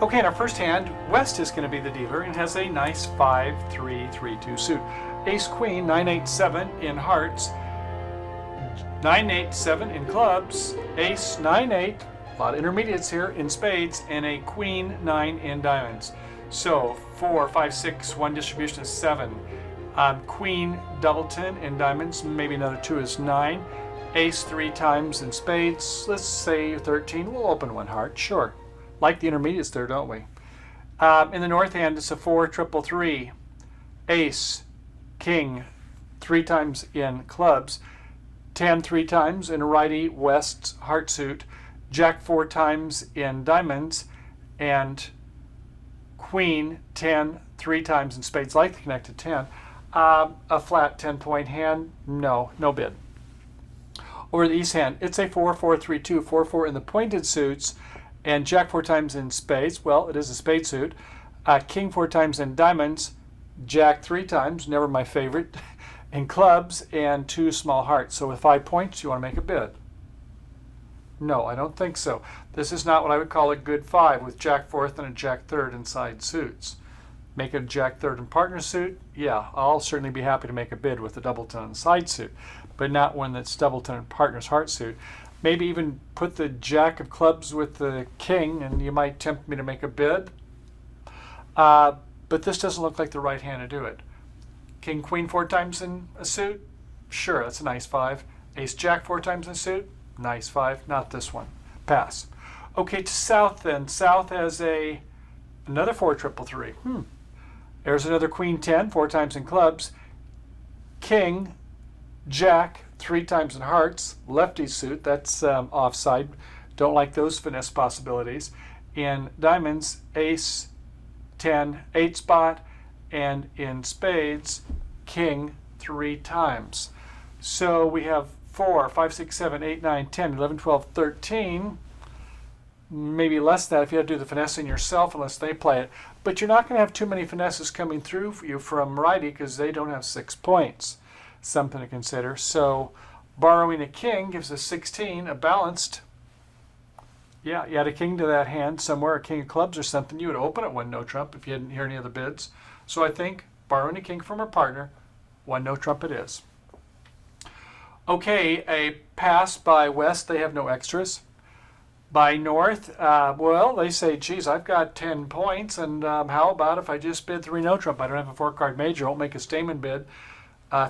Okay, in our first hand, West is going to be the dealer and has a nice 5-3-3-2 suit. Ace Queen, 9-8-7 in hearts, 9-8-7 in clubs, Ace 9-8, a lot of intermediates here in spades, and a Queen 9 in diamonds. So 4, 5, 6, one distribution is 7. Queen doubleton in diamonds, maybe another 2 is 9. Ace 3 times in spades, let's say 13. We'll open one heart, sure. Like the intermediates there, don't we? In the north hand, it's a 4-3-3. Ace, King, 3 times in clubs. 10 3 times in righty West's heart suit. Jack 4 times in diamonds. And Queen 10 3 times in spades, like the connected 10. A flat 10-point hand, no bid. Over the east hand, it's a 4-4-3-2, 4-4 in the pointed suits. And Jack 4 times in spades, well, it is a spade suit. King 4 times in diamonds, Jack 3 times, never my favorite, in clubs, and 2 small hearts. So with 5 points, you want to make a bid? No, I don't think so. This is not what I would call a good 5 with Jack 4th and a Jack 3rd inside suits. Make it a Jack 3rd in partner suit? Yeah, I'll certainly be happy to make a bid with the doubleton inside suit, but not one that's doubleton in partner's heart suit. Maybe even put the Jack of clubs with the King, and you might tempt me to make a bid. But this doesn't look like the right hand to do it. King, Queen 4 times in a suit? Sure, that's a nice 5. Ace, Jack 4 times in a suit? Nice 5. Not this one. Pass. Okay, to South then. South has another 4-3-3. There's another Queen 10, 4 times in clubs. King, Jack, 3 times in hearts, lefty suit, that's offside. Don't like those finesse possibilities. In diamonds, Ace, 10, 8 spot, and in spades, King 3 times. So we have 4, 5, 6, 7, 8, 9, 10, 11, 12, 13. Maybe less than that if you had to do the finessing yourself unless they play it. But you're not going to have too many finesses coming through for you from righty because they don't have 6 points. Something to consider. So borrowing a king gives us 16, a balanced. Yeah, you add a king to that hand somewhere, a king of clubs or something. You would open at 1 no trump if you didn't hear any other bids. So I think borrowing a king from a partner, 1 no trump it is. Okay, a pass by West. They have no extras. By North, well, they say, geez, I've got 10 points, and how about if I just bid 3 no trump? I don't have a 4-card major. I won't make a statement bid.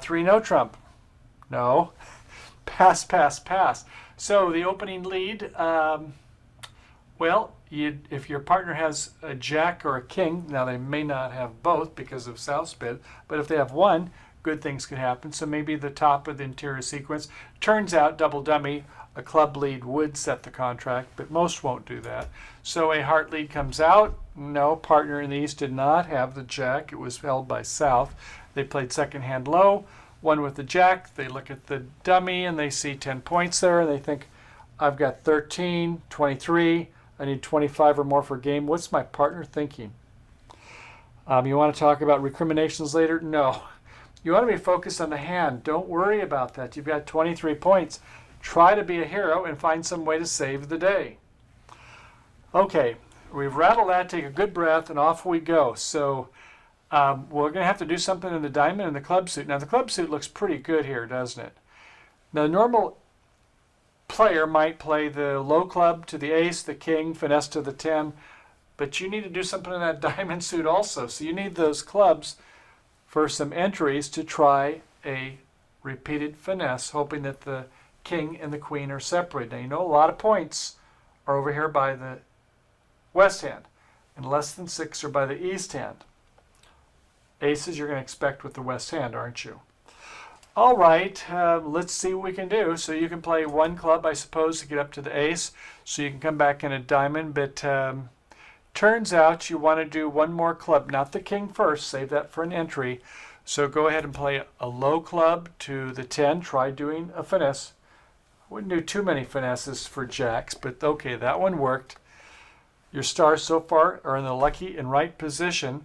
3 no trump. No. Pass, pass, pass. So the opening lead, well, if your partner has a Jack or a King, now they may not have both because of South's bid, but if they have one, good things could happen. So maybe the top of the interior sequence. Turns out double dummy, a club lead would set the contract, but most won't do that. So a heart lead comes out. No, partner in the East did not have the Jack. It was held by South. They played second hand low, one with the Jack. They look at the dummy and they see 10 points there and they think, I've got 13, 23. I need 25 or more for a game. What's my partner thinking? You want to talk about recriminations later? No. You want to be focused on the hand. Don't worry about that. You've got 23 points. Try to be a hero and find some way to save the day. Okay, we've rattled that, take a good breath, and off we go. So we're going to have to do something in the diamond and the club suit. Now the club suit looks pretty good here, doesn't it? Now the normal player might play the low club to the ace, the king, finesse to the 10, but you need to do something in that diamond suit also. So you need those clubs for some entries to try a repeated finesse, hoping that the king and the queen are separated. Now you know a lot of points are over here by the west hand, and less than 6 are by the east hand. Aces you're going to expect with the west hand, aren't you? All right, let's see what we can do. So you can play 1 club, I suppose, to get up to the ace, so you can come back in a diamond, but turns out you want to do 1 more club, not the king first, save that for an entry. So go ahead and play a low club to the 10, try doing a finesse. Wouldn't do too many finesses for jacks, but okay, that one worked. Your stars so far are in the lucky and right position.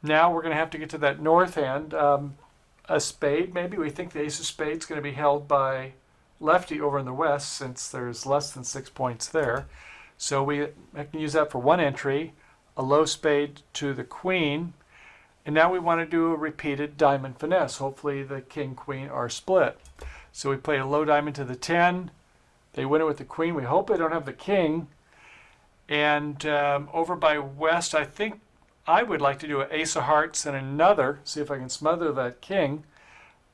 Now we're going to have to get to that north hand. A spade, maybe. We think the ace of spades is going to be held by lefty over in the west since there's less than 6 points there. So I can use that for one entry, a low spade to the queen, and now we want to do a repeated diamond finesse. Hopefully the king, queen are split. So we play a low diamond to the 10. They win it with the queen. We hope they don't have the king. And over by West, I think I would like to do an ace of hearts and another, see if I can smother that king.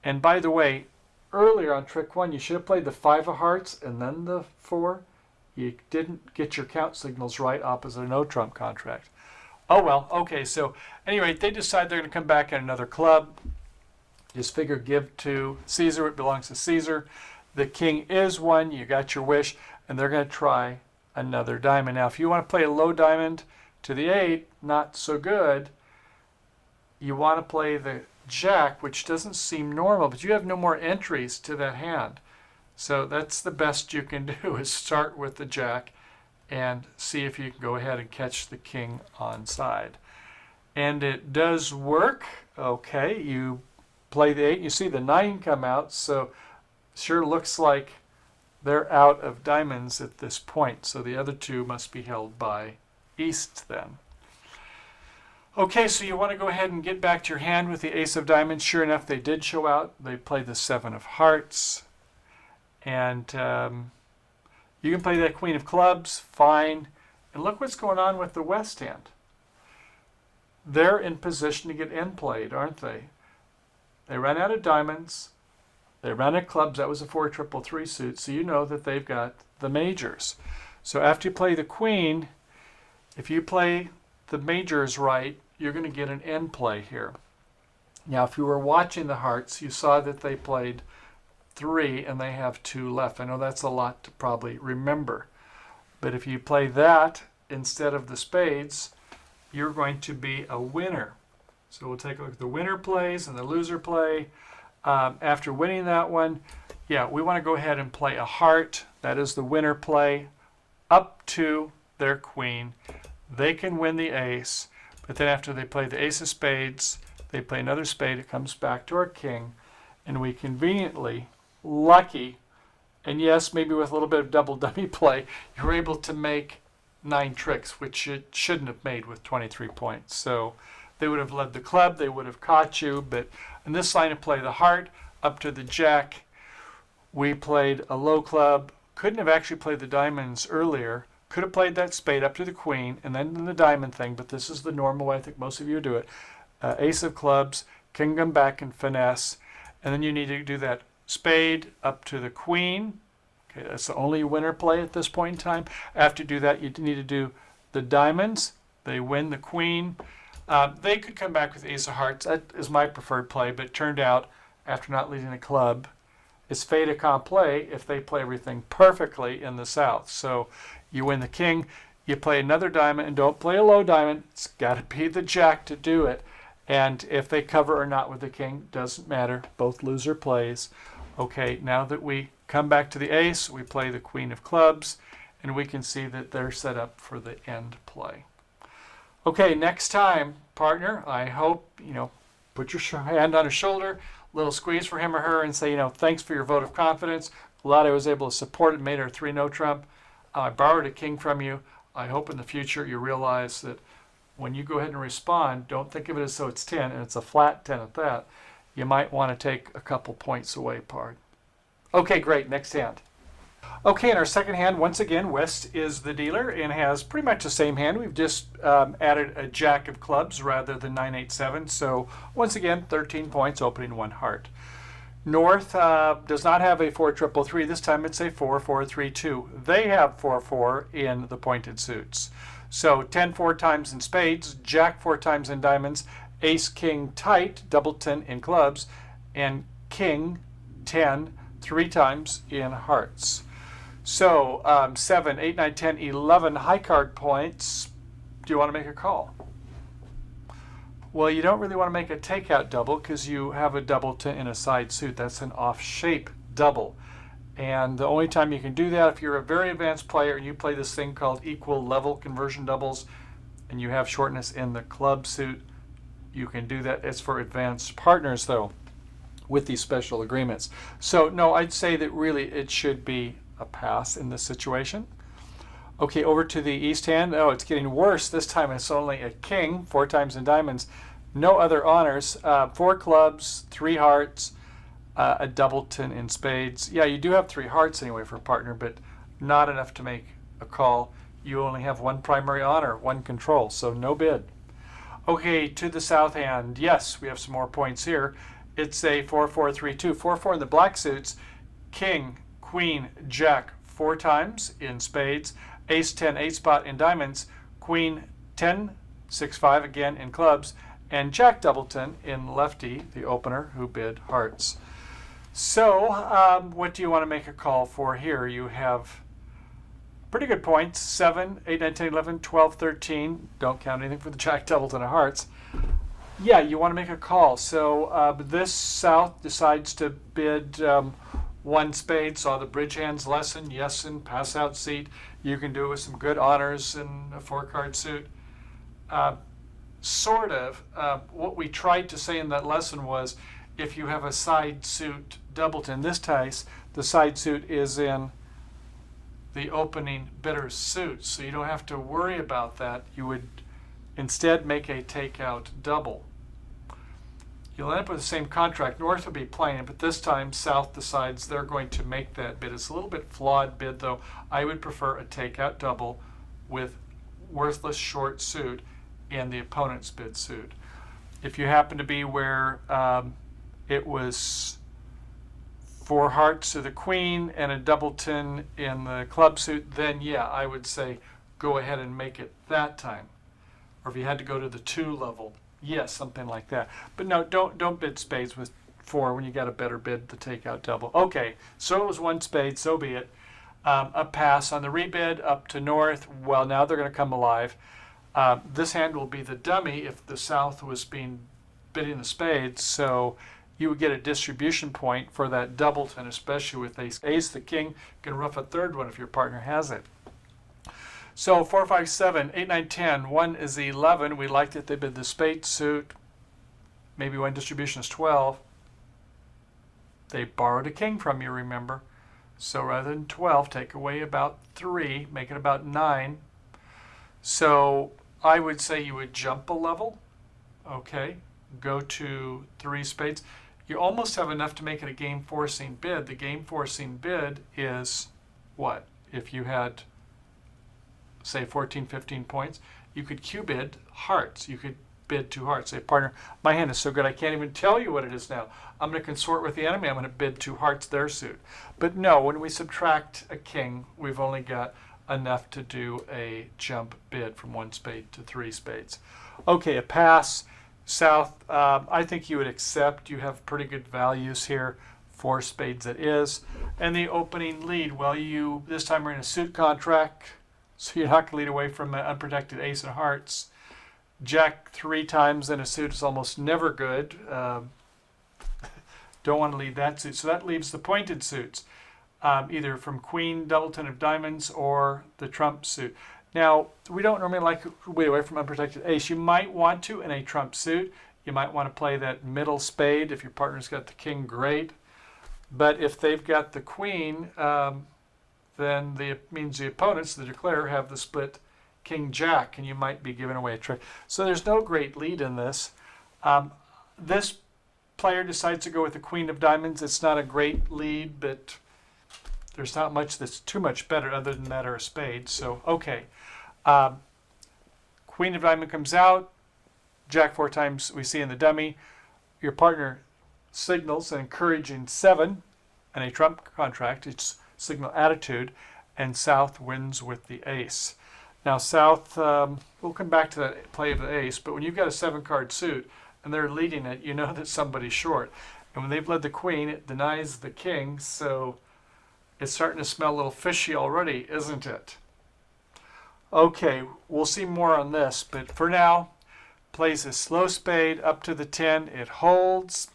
And by the way, earlier on trick 1, you should have played the 5 of hearts and then the 4. You didn't get your count signals right opposite a no trump contract. Oh well, okay, so anyway, they decide they're going to come back at another club. Just figure give to Caesar, it belongs to Caesar. The king is one, you got your wish, and they're going to try another diamond. Now, if you want to play a low diamond to the 8, not so good. You want to play the jack, which doesn't seem normal, but you have no more entries to that hand. So that's the best you can do, is start with the jack and see if you can go ahead and catch the king on side. And it does work. Okay, you play the 8, you see the 9 come out, so sure looks like they're out of diamonds at this point. So the other 2 must be held by East then. Okay, so you want to go ahead and get back to your hand with the ace of diamonds. Sure enough, they did show out. They played the 7 of hearts. And you can play that queen of clubs, fine. And look what's going on with the West hand. They're in position to get end played, aren't they? They ran out of diamonds. They ran out of clubs. That was a 4-3-3 suit. So you know that they've got the majors. So after you play the queen, if you play the majors right, you're going to get an end play here. Now, if you were watching the hearts, you saw that they played 3 and they have 2 left. I know that's a lot to probably remember. But if you play that instead of the spades, you're going to be a winner. So we'll take a look at the winner plays and the loser play. After winning that one, yeah, we want to go ahead and play a heart. That is the winner play up to their queen. They can win the ace, but then after they play the ace of spades, they play another spade. It comes back to our king, and we conveniently, lucky, and yes, maybe with a little bit of double dummy play, you're able to make 9 tricks, which it shouldn't have made with 23 points. So they would have led the club, they would have caught you, but in this line of play, the heart up to the jack, we played a low club, couldn't have actually played the diamonds earlier, could have played that spade up to the queen, and then the diamond thing, but this is the normal way I think most of you do it. Ace of clubs, can come back and finesse, and then you need to do that spade up to the queen. Okay, that's the only winner play at this point in time. After you do that, you need to do the diamonds. They win the queen. They could come back with ace of hearts. That is my preferred play, but it turned out, after not leading the club, it's fait accompli if they play everything perfectly in the south. So you win the king, you play another diamond, and don't play a low diamond. It's got to be the jack to do it. And if they cover or not with the king, doesn't matter. Both loser plays. Okay, now that we come back to the ace, we play the queen of clubs, and we can see that they're set up for the end play. Okay, next time, partner, I hope, put your hand on his shoulder, little squeeze for him or her, and say, thanks for your vote of confidence. Glad I was able to support it, made our 3 no trump. I borrowed a king from you. I hope in the future you realize that when you go ahead and respond, don't think of it as though it's 10, and it's a flat 10 at that. You might want to take a couple points away, pard. Okay, great. Next hand. Okay, in our second hand, once again, West is the dealer and has pretty much the same hand. We've just added a jack of clubs rather than 9, 8, 7. So once again, 13 points, opening 1 heart. North does not have a 4-3-3. This time it's a 4-4-3-2. They have 4-4 in the pointed suits. So 10 4 times in spades, jack 4 times in diamonds, ace king tight, double 10 in clubs, and king 10 3 times in hearts. So 7, 8, 9, 10, 11 high card points. Do you want to make a call? Well, you don't really want to make a takeout double because you have a double in a side suit. That's an off shape double. And the only time you can do that if you're a very advanced player and you play this thing called equal level conversion doubles and you have shortness in the club suit, you can do that. It's for advanced partners though with these special agreements. So no, I'd say that really it should be a pass in this situation. Okay, over to the east hand. Oh, it's getting worse. This time it's only a king, 4 times in diamonds. No other honors. 4 clubs, 3 hearts, a doubleton in spades. Yeah, you do have 3 hearts anyway for a partner, but not enough to make a call. You only have 1 primary honor, 1 control, so no bid. Okay, to the south hand. Yes, we have some more points here. It's a 4-4-3-2. 4-4 in the black suits. King, queen, jack, 4 times in spades. Ace 10, 8-spot in diamonds. Queen 10, 6-5 again in clubs. And jack doubleton in lefty, the opener, who bid hearts. So, what do you want to make a call for here? You have pretty good points. 7, 8, 9, 10, 11, 12, 13. Don't count anything for the jack doubleton of hearts. Yeah, you want to make a call. So this south decides to bid 1 spade. Saw the bridge hands lesson. Yes, and pass out seat. You can do it with some good honors and a 4-card suit. Sort of. What we tried to say in that lesson was, if you have a side suit doubleton, this case, the side suit is in the opening bidder's suit, so you don't have to worry about that. You would instead make a takeout double. You'll end up with the same contract. North will be playing it, but this time South decides they're going to make that bid. It's a little bit flawed bid, though. I would prefer a takeout double with worthless short suit in the opponent's bid suit. If you happen to be where it was 4 hearts to the queen and a doubleton in the club suit, then yeah, I would say go ahead and make it that time. Or if you had to go to the 2 level, yes, something like that. But no, don't bid spades with 4 when you got a better bid to take out double. Okay, so it was 1 spade, so be it. A pass on the rebid up to north. Well, now they're going to come alive. This hand will be the dummy if the south was bidding the spades, so you would get a distribution point for that doubleton, especially with ace. Ace, the king, can ruff a 3rd one if your partner has it. So 4, 5, 7, 8, 9, 10. 1 is 11. We liked it. They bid the spade suit. Maybe 1 distribution is 12. They borrowed a king from you, remember. So rather than 12, take away about 3, make it about 9. So I would say you would jump a level. Okay, go to 3 spades. You almost have enough to make it a game forcing bid. The game forcing bid is what? If you had, say, 14, 15 points, you could Q bid hearts. You could bid 2 hearts. Say, partner, my hand is so good I can't even tell you what it is now. I'm going to consort with the enemy. I'm going to bid 2 hearts their suit. But no, when we subtract a king, we've only got enough to do a jump bid from 1 spade to 3 spades. Okay, a pass. South, I think you would accept. You have pretty good values here. 4 spades it is. And the opening lead, well, you this time are in a suit contract, so you're not going to lead away from an unprotected ace and hearts. Jack 3 times in a suit is almost never good. Don't want to lead that suit. So that leaves the pointed suits, either from queen, doubleton of diamonds, or the trump suit. Now, we don't normally like to wait away from unprotected ace. You might want to in a trump suit. You might want to play that middle spade. If your partner's got the king, great. But if they've got the queen, then it means the opponents, the declarer, have the split king-jack, and you might be giving away a trick. So there's no great lead in this. This player decides to go with the queen of diamonds. It's not a great lead, but there's not much that's too much better other than that or a spade. So, okay. Queen of diamond comes out. Jack 4 times we see in the dummy. Your partner signals an encouraging 7 and a trump contract. It's signal attitude. And South wins with the ace. Now, South, we'll come back to that play of the ace, but when you've got a 7-card suit and they're leading it, you know that somebody's short. And when they've led the queen, it denies the king, so it's starting to smell a little fishy already, isn't it? Okay, we'll see more on this, but for now, plays a slow spade up to the 10. It holds.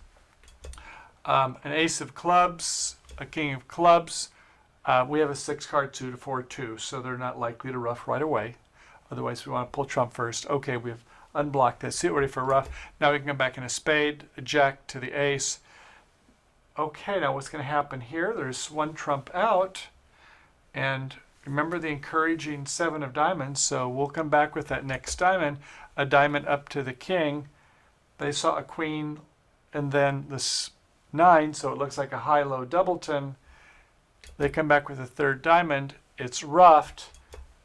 An ace of clubs, a king of clubs. We have a 6-card suit, a 4-2, so they're not likely to ruff right away. Otherwise, we want to pull trump first. Okay, we've unblocked this. Suit ready for ruff. Now we can come back in a spade, a jack to the ace. Okay, now what's going to happen here? There's 1 trump out, and Remember the encouraging 7 of diamonds, so we'll come back with that next diamond, a diamond up to the king. They saw a queen and then this 9, so it looks like a high-low doubleton. They come back with a 3rd diamond. It's ruffed,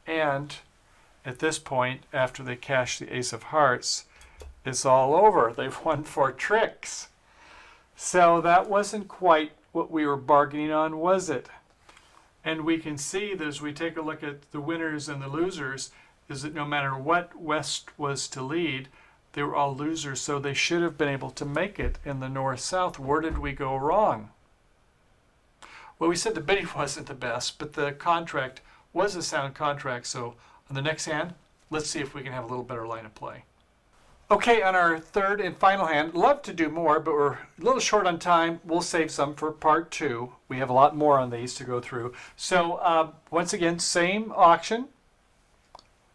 and at this point, after they cash the ace of hearts, it's all over. They've won 4 tricks. So that wasn't quite what we were bargaining on, was it? And we can see that as we take a look at the winners and the losers, is that no matter what West was to lead, they were all losers, so they should have been able to make it in the north-south. Where did we go wrong? Well, we said the bidding wasn't the best, but the contract was a sound contract, so on the next hand, let's see if we can have a little better line of play. Okay, on our 3rd and final hand, love to do more, but we're a little short on time. We'll save some for part 2. We have a lot more on these to go through. So once again, same auction.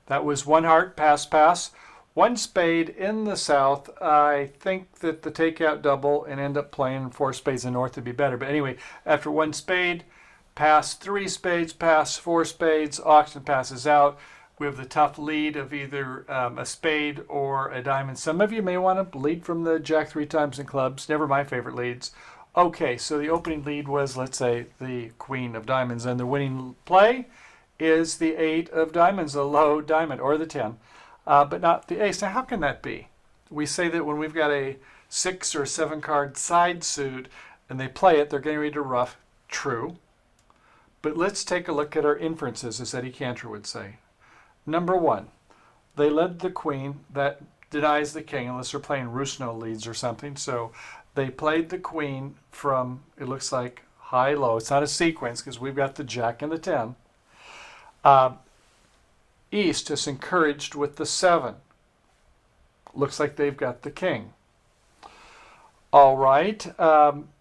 That was 1 heart, pass, pass. 1 spade in the south. I think that the takeout double and end up playing 4 spades in the north would be better. But anyway, after 1 spade, pass 3 spades, pass 4 spades, auction passes out. We have the tough lead of either a spade or a diamond. Some of you may want to lead from the jack 3 times in clubs. Never my favorite leads. Okay, so the opening lead was, let's say, the queen of diamonds. And the winning play is the 8 of diamonds, a low diamond, or the 10, but not the ace. Now, how can that be? We say that when we've got a 6 or 7 card side suit and they play it, they're getting ready to ruff. True. But let's take a look at our inferences, as Eddie Cantor would say. Number 1, they led the queen. That denies the king unless they're playing Rusno leads or something. So they played the queen from, it looks like, high-low. It's not a sequence because we've got the jack and the 10. East is encouraged with the 7. Looks like they've got the king. All right.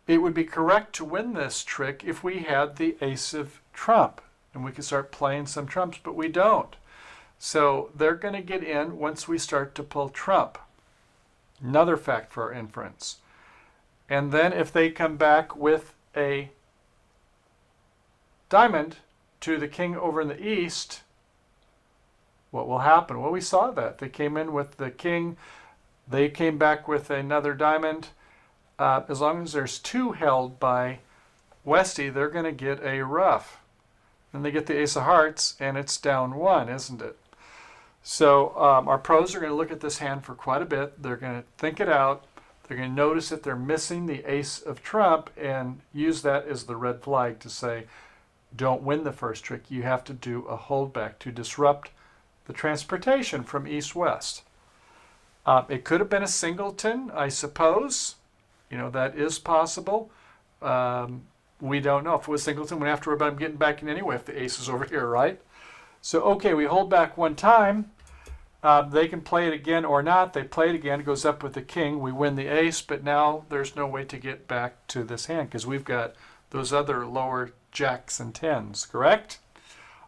It would be correct to win this trick if we had the ace of trump. And we could start playing some trumps, but we don't. So they're going to get in once we start to pull trump. Another fact for our inference. And then if they come back with a diamond to the king over in the east, what will happen? Well, we saw that. They came in with the king. They came back with another diamond. As long as there's 2 held by Westy, they're going to get a ruff. Then they get the ace of hearts, and it's down 1, isn't it? So our pros are going to look at this hand for quite a bit. They're going to think it out. They're going to notice that they're missing the ace of trump and use that as the red flag to say, don't win the first trick. You have to do a holdback to disrupt the transportation from east-west. It could have been a singleton, I suppose. You know, that is possible. We don't know. If it was singleton, we'd have to worry about him getting back in anyway if the ace is over here, right? So, okay, we hold back 1 time. They can play it again or not. They play it again. It goes up with the king. We win the ace, but now there's no way to get back to this hand because we've got those other lower jacks and 10s, correct?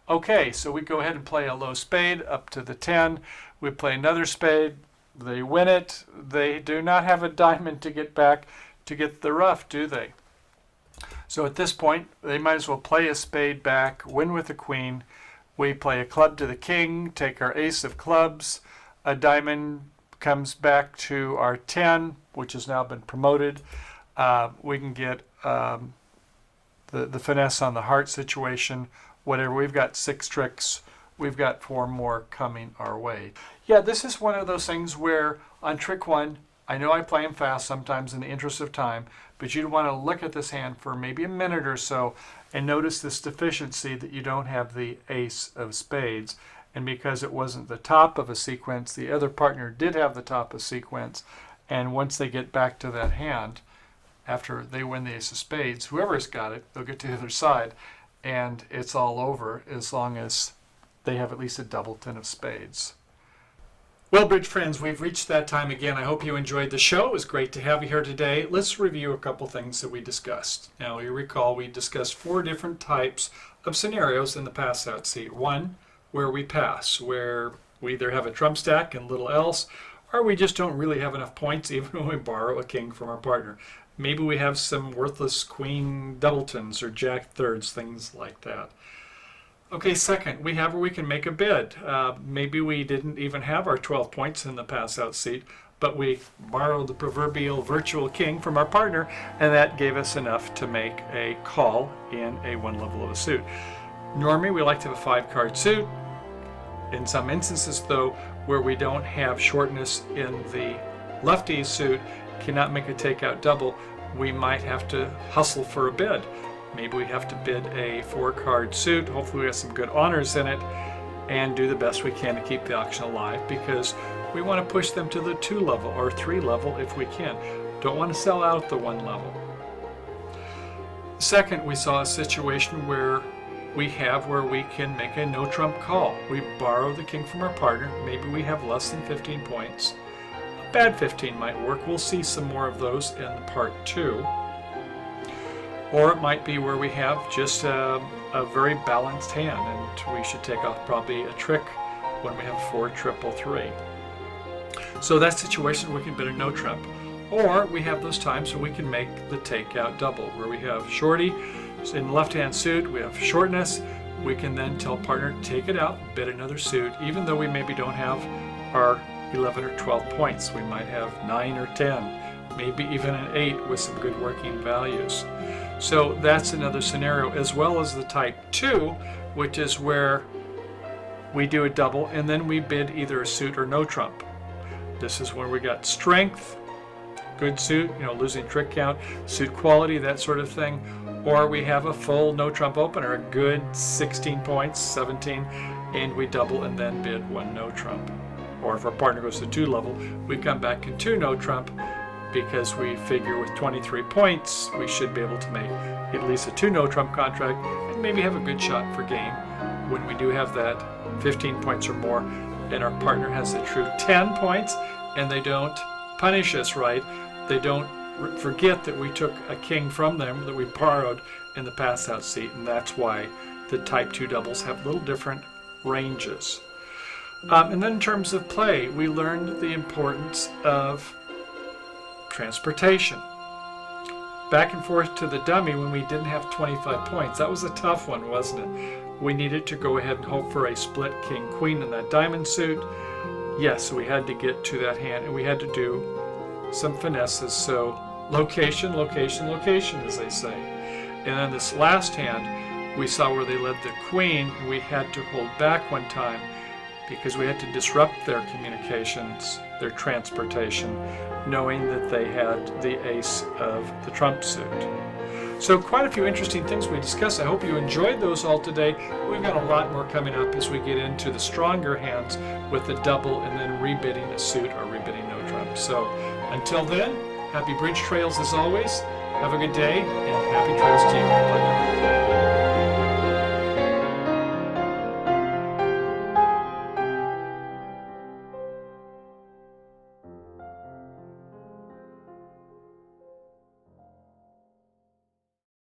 Okay, so we go ahead and play a low spade up to the 10. We play another spade. They win it. They do not have a diamond to get back to get the ruff, do they? So at this point, they might as well play a spade back, win with the queen. We play a club to the king, take our ace of clubs. A diamond comes back to our 10, which has now been promoted. We can get the finesse on the heart situation, whatever. We've got 6 tricks. We've got 4 more coming our way. Yeah, this is one of those things where on trick 1, I know I play them fast sometimes in the interest of time, but you'd want to look at this hand for maybe a minute or so and notice this deficiency that you don't have the ace of spades. And because it wasn't the top of a sequence, the other partner did have the top of sequence. And once they get back to that hand, after they win the ace of spades, whoever's got it, they'll get to the other side. And it's all over as long as they have at least a doubleton of spades. Well, bridge friends, we've reached that time again. I hope you enjoyed the show. It was great to have you here today. Let's review a couple things that we discussed. Now, you recall we discussed 4 different types of scenarios in the pass-out seat. 1, where we pass, where we either have a trump stack and little else, or we just don't really have enough points even when we borrow a king from our partner. Maybe we have some worthless queen doubletons or jack thirds, things like that. Okay, second, we have where we can make a bid. Maybe we didn't even have our 12 points in the pass-out seat, but we borrowed the proverbial virtual king from our partner, and that gave us enough to make a call in a one level of a suit. Normally, we like to have a 5-card suit. In some instances, though, where we don't have shortness in the lefty suit, cannot make a takeout double, we might have to hustle for a bid. Maybe we have to bid a 4-card suit. Hopefully we have some good honors in it and do the best we can to keep the auction alive, because we want to push them to the 2 level or 3 level if we can. Don't want to sell out the 1 level. Second, we saw a situation where we can make a no trump call. We borrow the king from our partner. Maybe we have less than 15 points. A bad 15 might work. We'll see some more of those in part 2. Or it might be where we have just a very balanced hand, and we should take off probably a trick when we have 4-3-3. So that situation we can bid a no trump. Or we have those times where we can make the takeout double, where we have shorty in the left-hand suit, we have shortness. We can then tell partner to take it out, bid another suit, even though we maybe don't have our 11 or 12 points. We might have 9 or 10, maybe even an 8 with some good working values. So that's another scenario, as well as the type 2, which is where we do a double and then we bid either a suit or no trump. This is when we got strength, good suit, losing trick count, suit quality, that sort of thing. Or we have a full no trump opener, a good 16 points, 17, and we double and then bid 1 no trump. Or if our partner goes to 2 level, we come back in 2 no trump, because we figure with 23 points, we should be able to make at least a 2 no trump contract and maybe have a good shot for game. When we do have that 15 points or more, and our partner has a true 10 points, and they don't punish us, right? They don't forget that we took a king from them that we borrowed in the pass-out seat, and that's why the type 2 doubles have little different ranges. And then in terms of play, we learned the importance of transportation. Back and forth to the dummy when we didn't have 25 points. That was a tough one, wasn't it? We needed to go ahead and hope for a split king-queen in that diamond suit. Yes, we had to get to that hand, and we had to do some finesses. So location, location, location, as they say. And then this last hand, we saw where they led the queen. We had to hold back one time because we had to disrupt their communications, their transportation, knowing that they had the ace of the trump suit. So quite a few interesting things we discussed. I hope you enjoyed those all today. We've got a lot more coming up as we get into the stronger hands with the double and then rebidding a suit or rebidding no trump. So until then, happy bridge trails as always. Have a good day and happy trails to you. Bye now.